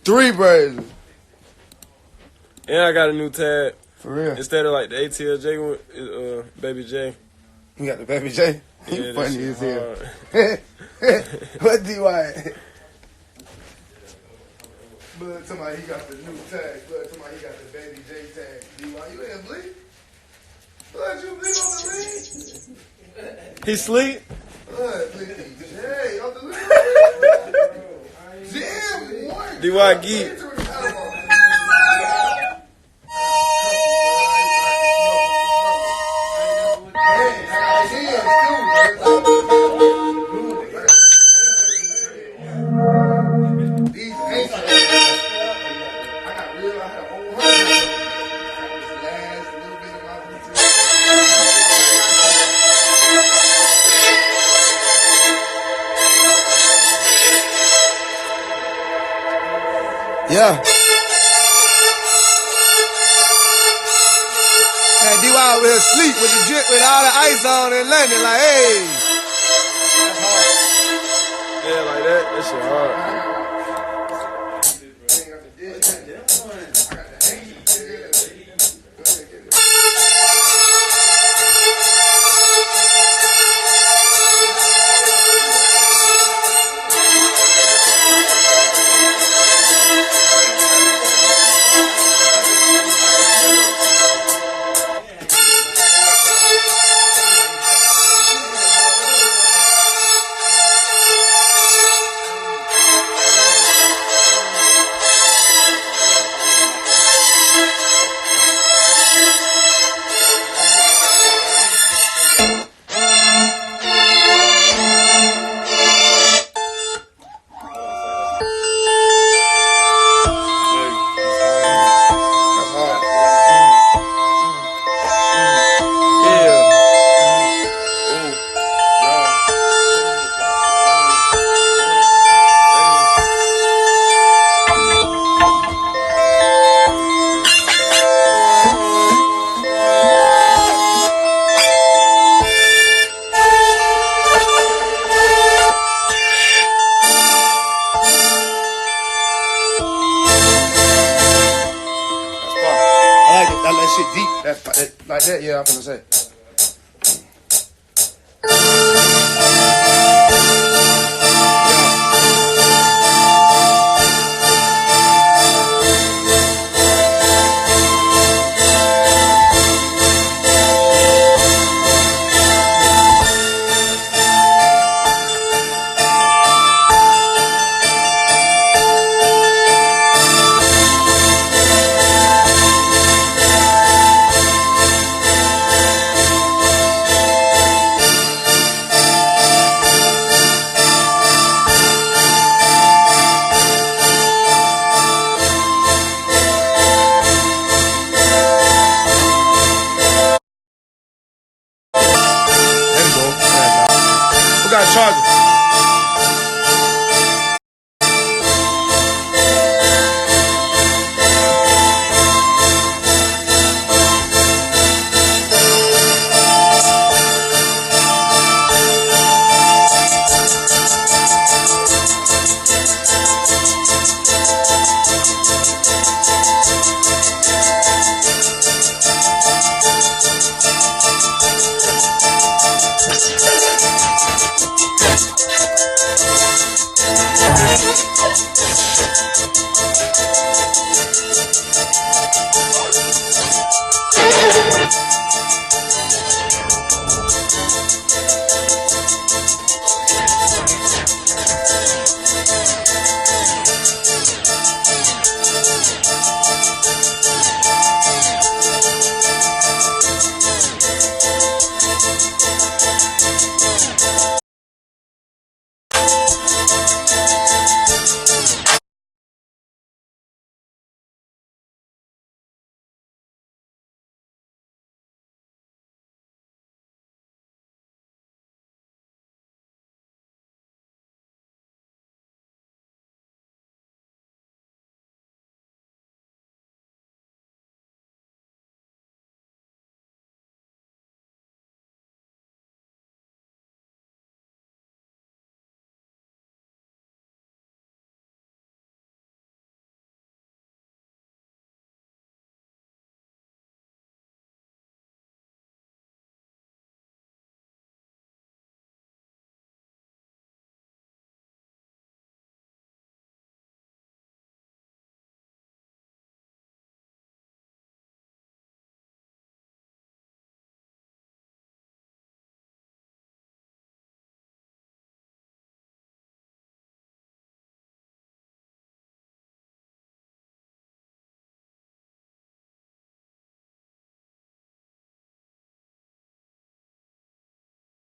3 braids. And I got a new tag. For real. Instead of like the ATLJ one, Baby J. You got the Baby J? Yeah, You funny as hell. hard. What D.Y.? Blood, somebody he got the new tag. Blood, somebody he got the Baby J tag. D.Y., you ain't bleed? Blood, you bleed on the lead? He sleep? Blood, bleed. Hey, on the lead. Damn, one. D.Y. Geek. Yeah. Man, D.Y. over here sleep with the drip with all the ice on in London, like, hey. That's hard. Yeah, like that. That shit hard. That shit deep. Like that, yeah, I'm gonna say. Who got a charger?